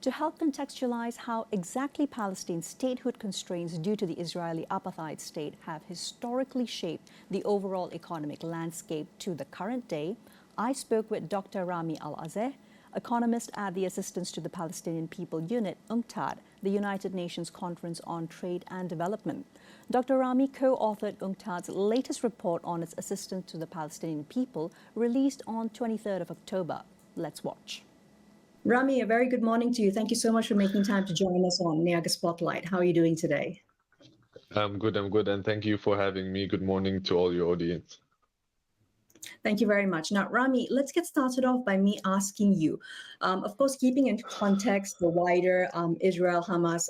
to help contextualize how exactly Palestine's statehood constraints due to the Israeli apartheid state have historically shaped the overall economic landscape to the current day, I spoke with Dr. Rami AlAzzeh, economist at the Assistance to the Palestinian People Unit, UNCTAD, the United Nations Conference on Trade and Development. Dr. Rami co-authored UNCTAD's latest report on its assistance to the Palestinian people, released on 23rd of October. Let's watch. Rami, a very good morning to you. Thank you so much for making time to join us on Niaga Spotlight. How are you doing today? I'm good, and thank you for having me. Good morning to all your audience. Thank you very much. Now, Rami, let's get started off by me asking you, of course, keeping in context the wider Israel-Hamas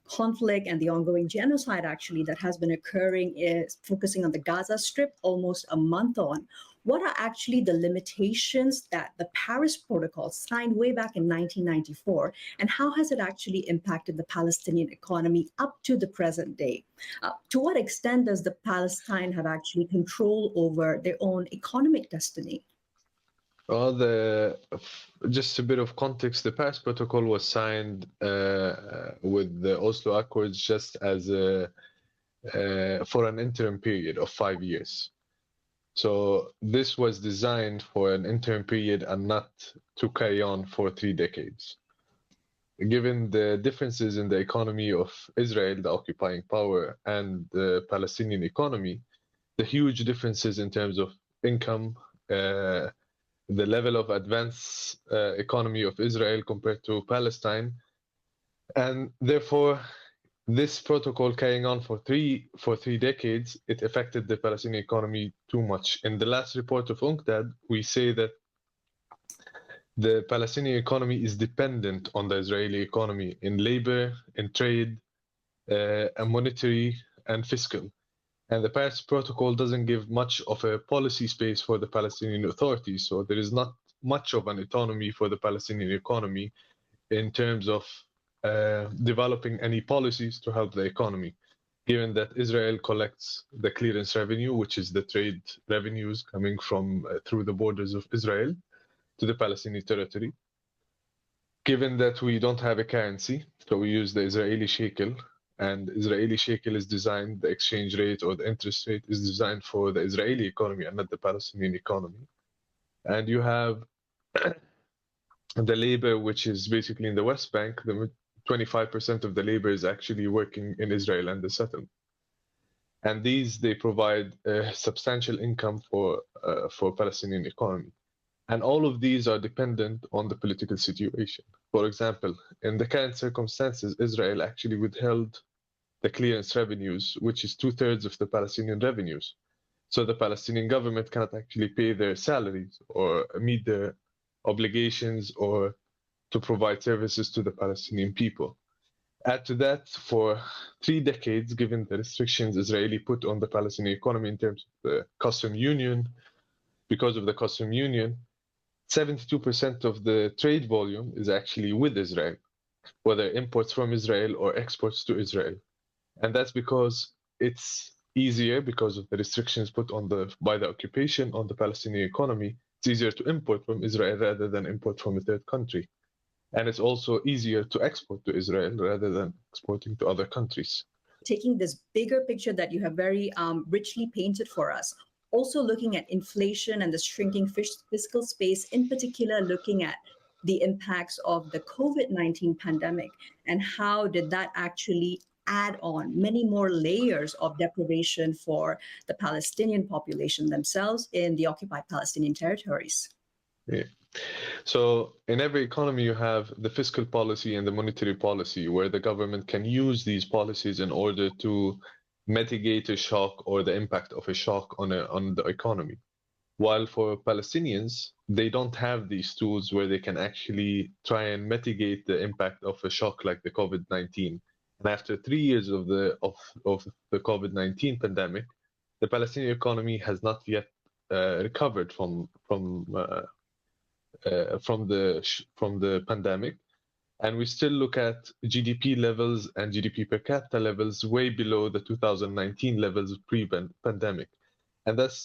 conflict and the ongoing genocide, actually, that has been occurring, is focusing on the Gaza Strip almost a month on. What are actually the limitations that the Paris Protocol signed way back in 1994, and how has it actually impacted the Palestinian economy up to the present day? To what extent does the Palestine have actually control over their own economic destiny? Well, just a bit of context, the Paris Protocol was signed with the Oslo Accords just as for an interim period of 5 years. So this was designed for an interim period and not to carry on for 3 decades. Given the differences in the economy of Israel, the occupying power, and the Palestinian economy, the huge differences in terms of income, the level of advanced economy of Israel compared to Palestine, and therefore this protocol carrying on for three decades, it affected the Palestinian economy too much. In the last report of UNCTAD, we say that the Palestinian economy is dependent on the Israeli economy in labor, in trade, and monetary and fiscal. And the Paris Protocol doesn't give much of a policy space for the Palestinian authorities. So there is not much of an autonomy for the Palestinian economy in terms of developing any policies to help the economy, given that Israel collects the clearance revenue, which is the trade revenues coming from through the borders of Israel to the Palestinian territory. Given that we don't have a currency, so we use the Israeli shekel, and Israeli shekel is designed, the exchange rate or the interest rate is designed for the Israeli economy and not the Palestinian economy. And you have the labor, which is basically in the West Bank, 25% of the labor is actually working in Israel and the settlement. And they provide a substantial income for Palestinian economy. And all of these are dependent on the political situation. For example, in the current circumstances, Israel actually withheld the clearance revenues, which is 2/3 of the Palestinian revenues. So the Palestinian government cannot actually pay their salaries or meet their obligations or to provide services to the Palestinian people. Add to that, for 3 decades, given the restrictions Israeli put on the Palestinian economy in terms of the custom union, because of the custom union, 72% of the trade volume is actually with Israel, whether imports from Israel or exports to Israel. And that's because it's easier, because of the restrictions put on by the occupation on the Palestinian economy. It's easier to import from Israel rather than import from a third country. And it's also easier to export to Israel rather than exporting to other countries. Taking this bigger picture that you have very richly painted for us, also looking at inflation and the shrinking fiscal space, in particular looking at the impacts of the COVID-19 pandemic and how did that actually add on many more layers of deprivation for the Palestinian population themselves in the occupied Palestinian territories. Yeah. So in every economy, you have the fiscal policy and the monetary policy, where the government can use these policies in order to mitigate a shock or the impact of a shock on the economy. While for Palestinians, they don't have these tools where they can actually try and mitigate the impact of a shock like the COVID-19. And after 3 years of the COVID-19 pandemic, the Palestinian economy has not yet recovered from the pandemic, and we still look at GDP levels and GDP per capita levels way below the 2019 levels pre-pandemic, and that's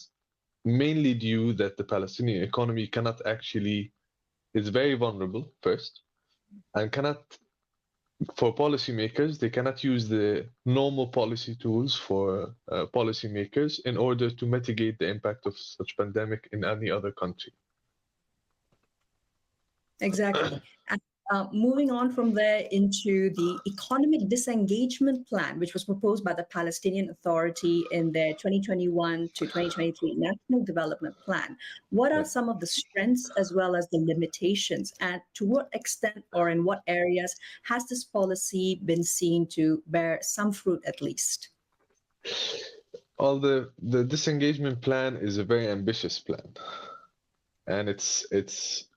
mainly due that the Palestinian economy cannot actually is very vulnerable first, and cannot, for policymakers, they cannot use the normal policy tools for policymakers in order to mitigate the impact of such pandemic in any other country. Exactly. And moving on from there into the economic disengagement plan, which was proposed by the Palestinian Authority in their 2021 to 2023 National Development Plan. What are Yeah. some of the strengths as well as the limitations? And to what extent or in what areas has this policy been seen to bear some fruit at least? All the disengagement plan is a very ambitious plan, and it's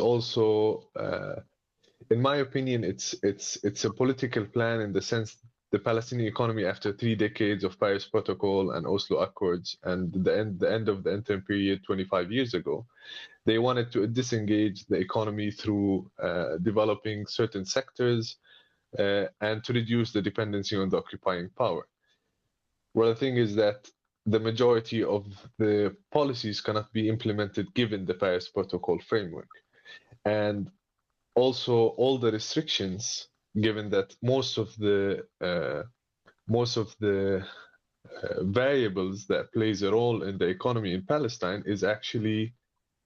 also in my opinion, it's a political plan in the sense the Palestinian economy, after 3 decades of Paris Protocol and Oslo Accords and the end of the interim period 25 years ago, they wanted to disengage the economy through developing certain sectors and to reduce the dependency on the occupying power. Well, the thing is that the majority of the policies cannot be implemented given the Paris Protocol framework. And also all the restrictions, given that most of the variables that plays a role in the economy in Palestine is actually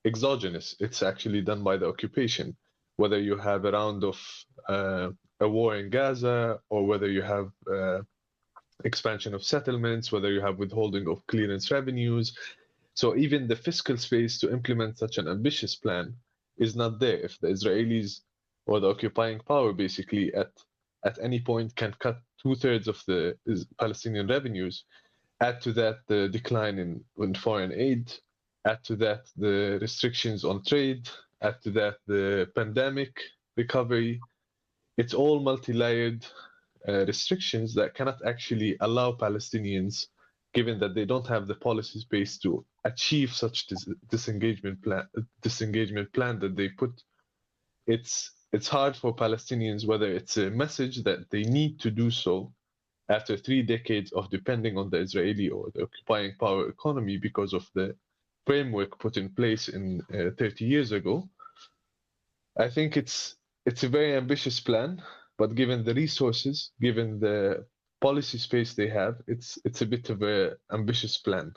exogenous. It's actually done by the occupation, whether you have a round of a war in Gaza, or whether you have expansion of settlements, whether you have withholding of clearance revenues. So even the fiscal space to implement such an ambitious plan is not there. If the Israelis or the occupying power basically at any point can cut 2/3 of the Palestinian revenues, add to that the decline in foreign aid, add to that the restrictions on trade, add to that the pandemic recovery, it's all multi-layered restrictions that cannot actually allow Palestinians, given that they don't have the policy space to achieve such disengagement plan that they put. It's hard for Palestinians, whether it's a message that they need to do so after 3 decades of depending on the Israeli or the occupying power economy because of the framework put in place in 30 years ago. I think it's a very ambitious plan, but given the resources, given the policy space they have, it's a bit of an ambitious plan.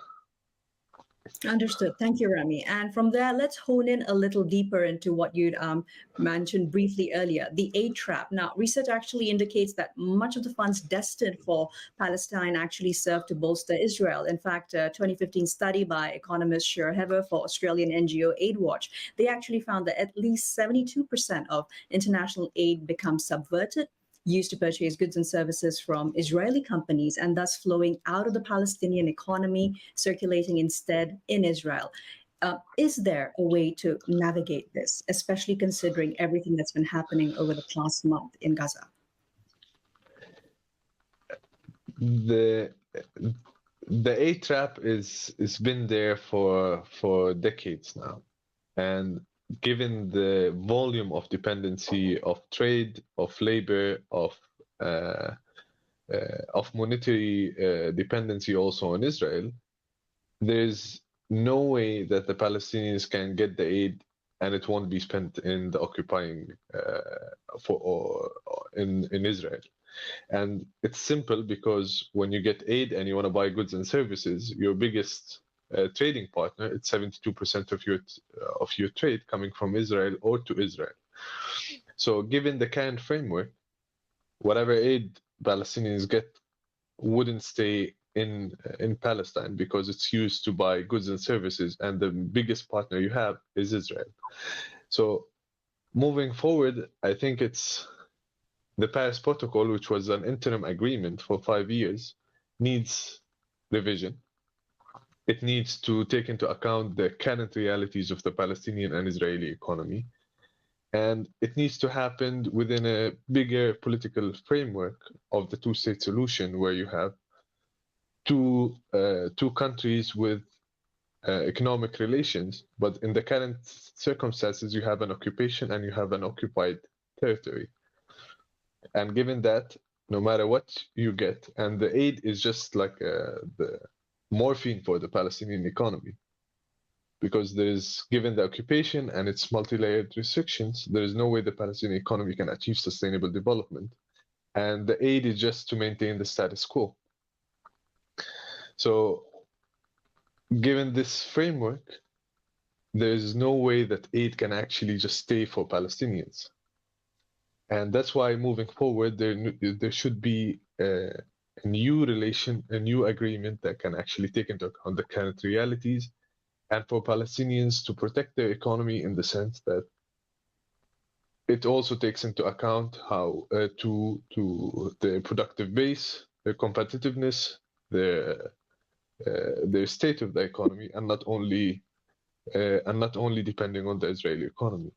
Understood. Thank you, Rami. And from there, let's hone in a little deeper into what you'd mentioned briefly earlier, the aid trap. Now, research actually indicates that much of the funds destined for Palestine actually serve to bolster Israel. In fact, a 2015 study by Economist Hever for Australian NGO AidWatch, they actually found that at least 72% of international aid becomes subverted, used to purchase goods and services from Israeli companies, and thus flowing out of the Palestinian economy, circulating instead in Israel. Is there a way to navigate this, especially considering everything that's been happening over the past month in Gaza? The aid trap is been there for decades now, and given the volume of dependency of trade, of labor, of monetary dependency also on Israel, there's no way that the Palestinians can get the aid and it won't be spent in the occupying in Israel. And it's simple because when you get aid and you want to buy goods and services, your biggest trading partner, it's 72% of your trade coming from Israel or to Israel. So given the current framework, whatever aid Palestinians get wouldn't stay in Palestine because it's used to buy goods and services, and the biggest partner you have is Israel. So moving forward, I think it's the Paris Protocol, which was an interim agreement for 5 years, needs revision. It needs to take into account the current realities of the Palestinian and Israeli economy. And it needs to happen within a bigger political framework of the two-state solution, where you have two countries with economic relations, but in the current circumstances, you have an occupation and you have an occupied territory. And given that, no matter what you get, and the aid is just like the morphine for the Palestinian economy. because given the occupation and its multi-layered restrictions, there is no way the Palestinian economy can achieve sustainable development. And the aid is just to maintain the status quo. So given this framework, there is no way that aid can actually just stay for Palestinians. And that's why moving forward, there should be a new agreement that can actually take into account the current realities, and for Palestinians to protect their economy in the sense that it also takes into account how to their productive base, their competitiveness, their state of the economy, and not only depending on the Israeli economy.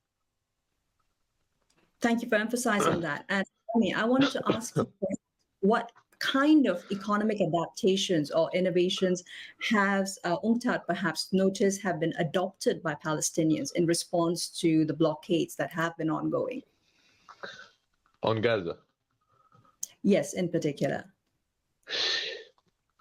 Thank you for emphasizing that. And I wanted to ask you what kind of economic adaptations or innovations has UNCTAD perhaps noticed have been adopted by Palestinians in response to the blockades that have been ongoing? On Gaza? Yes, in particular.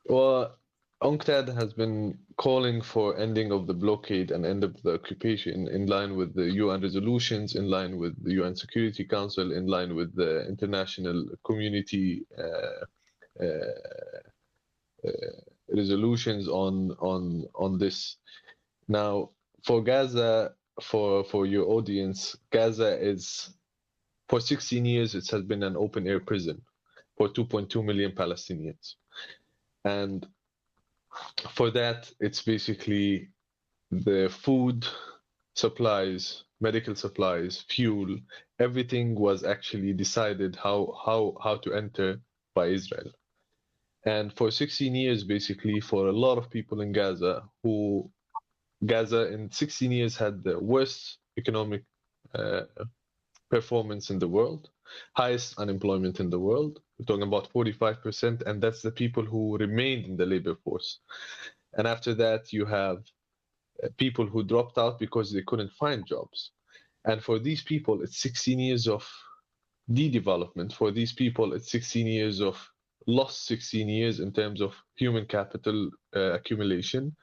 Well, UNCTAD has been calling for ending of the blockade and end of the occupation in line with the UN resolutions, in line with the UN Security Council, in line with the international community resolutions on this. Now, for Gaza, for your audience, Gaza is, for 16 years, it has been an open air prison for 2.2 million Palestinians. And for that, it's basically the food supplies, medical supplies, fuel, everything was actually decided how to enter by Israel. And for 16 years, basically, for a lot of people in Gaza, Gaza in 16 years had the worst economic performance in the world, highest unemployment in the world. We're talking about 45%, and that's the people who remained in the labor force. And after that, you have people who dropped out because they couldn't find jobs. And for these people, it's 16 years of de-development. For these people, it's 16 years of lost 16 years in terms of human capital accumulation.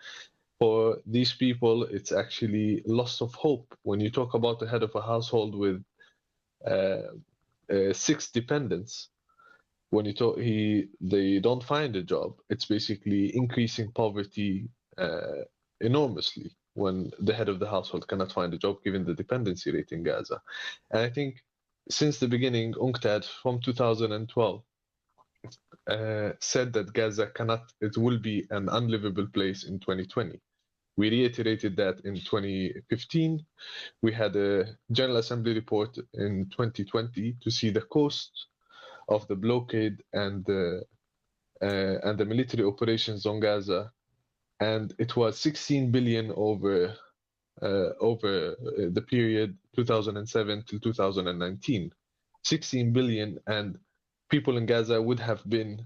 For these people, it's actually loss of hope. When you talk about the head of a household with 6 dependents, when they don't find a job, it's basically increasing poverty enormously when the head of the household cannot find a job, given the dependency rate in Gaza. And I think since the beginning, UNCTAD from 2012 said that Gaza it will be an unlivable place in 2020. We reiterated that in 2015. We had a General Assembly report in 2020 to see the cost of the blockade and the military operations on Gaza, and it was 16 billion over the period 2007 to 2019. 16 billion, and people in Gaza would have been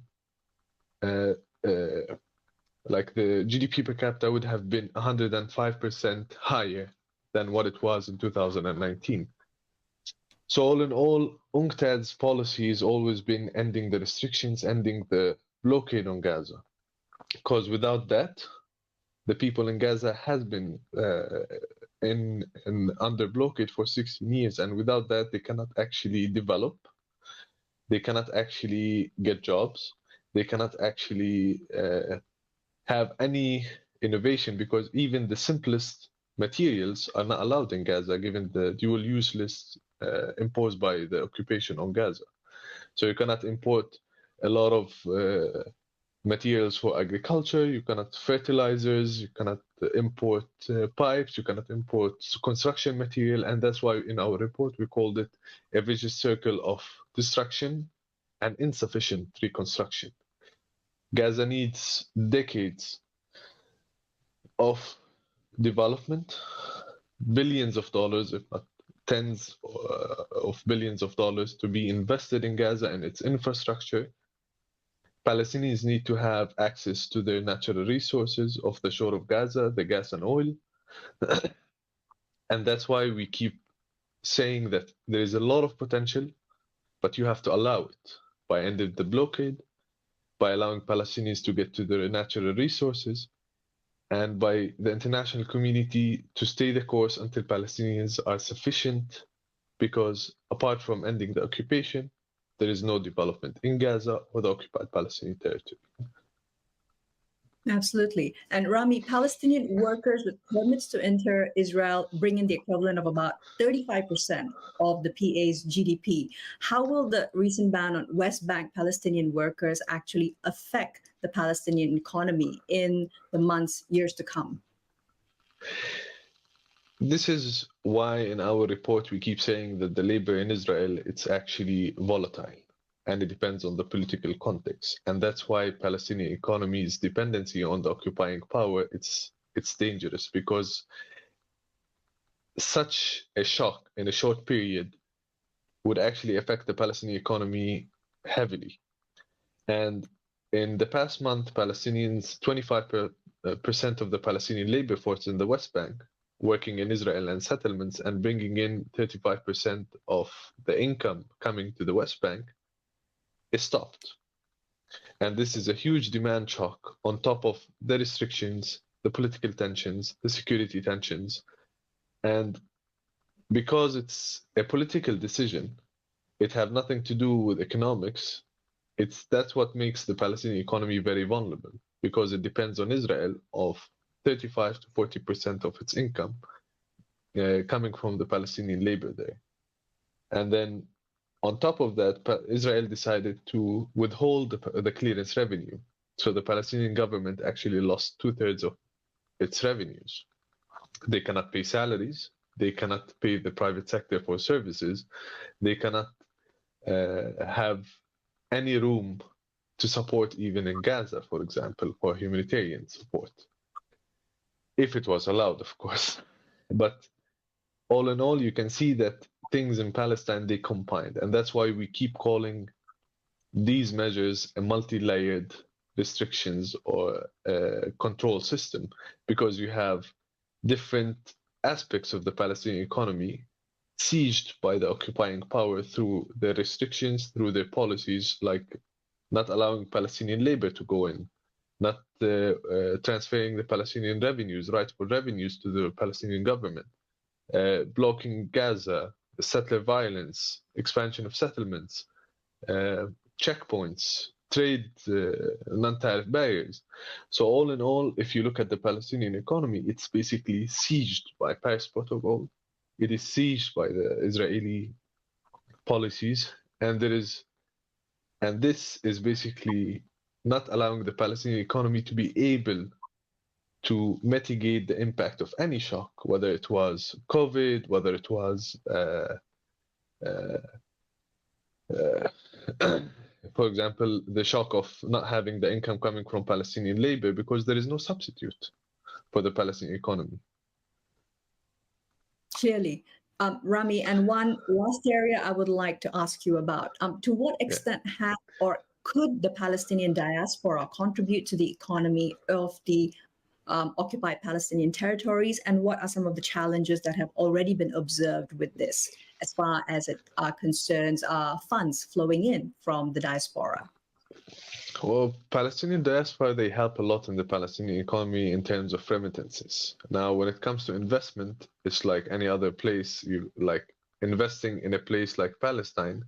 like the GDP per capita would have been 105% higher than what it was in 2019. So all in all, UNCTAD's policy has always been ending the restrictions, ending the blockade on Gaza. Because without that, the people in Gaza has been under blockade for 16 years. And without that, they cannot actually develop. They cannot actually get jobs. They cannot actually have any innovation, because even the simplest materials are not allowed in Gaza, given the dual use list imposed by the occupation on Gaza. So you cannot import a lot of materials for agriculture, you cannot fertilizers, you cannot import pipes, you cannot import construction material. And that's why in our report we called it a vicious circle of destruction and insufficient reconstruction. Gaza needs decades of development, billions of dollars, if not tens of billions of dollars, to be invested in Gaza and its infrastructure. Palestinians need to have access to their natural resources off the shore of Gaza, the gas and oil. And that's why we keep saying that there is a lot of potential, but you have to allow it by ending the blockade, by allowing Palestinians to get to their natural resources, and by the international community to stay the course until Palestinians are sufficient, because apart from ending the occupation, there is no development in Gaza or the occupied Palestinian territory. Absolutely. And Rami, Palestinian workers with permits to enter Israel bring in the equivalent of about 35% of the PA's GDP. How will the recent ban on West Bank Palestinian workers actually affect the Palestinian economy in the months, years to come? This is why in our report we keep saying that the labor in Israel, it's actually volatile, and it depends on the political context. And that's why Palestinian economy's dependency on the occupying power, it's dangerous, because such a shock in a short period would actually affect the Palestinian economy heavily. And in the past month, Palestinians, 25% of the Palestinian labor force in the West Bank, working in Israel and settlements and bringing in 35% of the income coming to the West Bank, is stopped. And this is a huge demand shock on top of the restrictions, the political tensions, the security tensions. And because it's a political decision, it have nothing to do with economics. That's what makes the Palestinian economy very vulnerable, because it depends on Israel of 35 to 40% of its income coming from the Palestinian labor there. And then on top of that, Israel decided to withhold the clearance revenue. So the Palestinian government actually lost 2/3 of its revenues. They cannot pay salaries. They cannot pay the private sector for services. They cannot have any room to support even in Gaza, for example, for humanitarian support. If it was allowed, of course. But all in all, you can see that things in Palestine, they combined. And that's why we keep calling these measures a multi-layered restrictions or control system, because you have different aspects of the Palestinian economy sieged by the occupying power through their restrictions, through their policies, like not allowing Palestinian labor to go in, not transferring the Palestinian revenues, rightful revenues, to the Palestinian government, blocking Gaza, settler violence, expansion of settlements, checkpoints, trade, non-tariff barriers. So all in all, if you look at the Palestinian economy, it's basically sieged by Paris Protocol. It is sieged by the Israeli policies, and this is basically not allowing the Palestinian economy to be able to mitigate the impact of any shock, whether it was COVID, whether it was, for example, the shock of not having the income coming from Palestinian labor, because there is no substitute for the Palestinian economy. Clearly. Rami, and one last area I would like to ask you about. To what extent have or could the Palestinian diaspora contribute to the economy of the occupied Palestinian territories, and what are some of the challenges that have already been observed with this, as far as it concerns funds flowing in from the diaspora? Well, Palestinian diaspora, they help a lot in the Palestinian economy in terms of remittances. Now, when it comes to investment, it's like any other place. You like investing in a place like Palestine,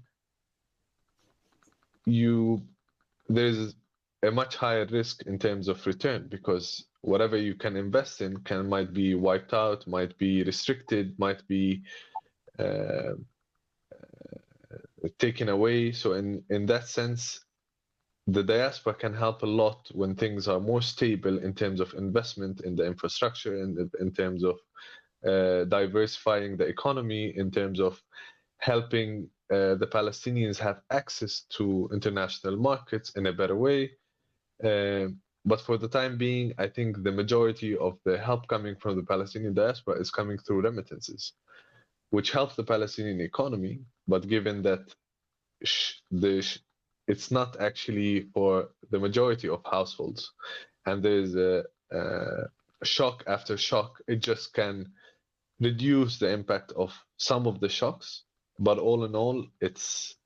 there's a much higher risk in terms of return, because whatever you can invest in might be wiped out, might be restricted, might be taken away. So in that sense, the diaspora can help a lot when things are more stable in terms of investment in the infrastructure, and in terms of diversifying the economy, in terms of helping the Palestinians have access to international markets in a better way. But for the time being, I think the majority of the help coming from the Palestinian diaspora is coming through remittances, which helps the Palestinian economy. But given that it's not actually for the majority of households, and there's a shock after shock, it just can reduce the impact of some of the shocks. But all in all, it's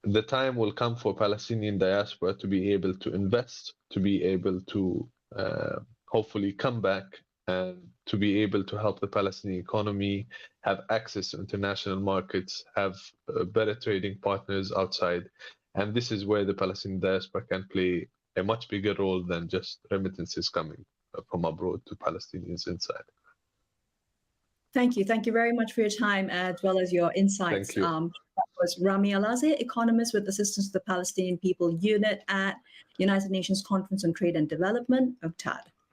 the time will come for Palestinian diaspora to be able to invest, to be able to hopefully come back and to be able to help the Palestinian economy have access to international markets, have better trading partners outside. And this is where the Palestinian diaspora can play a much bigger role than just remittances coming from abroad to Palestinians inside. Thank you. Thank you very much for your time as well as your insights. Thank you. That was Rami AlAzzeh, economist with Assistance to the Palestinian People Unit at United Nations Conference on Trade and Development, UNCTAD.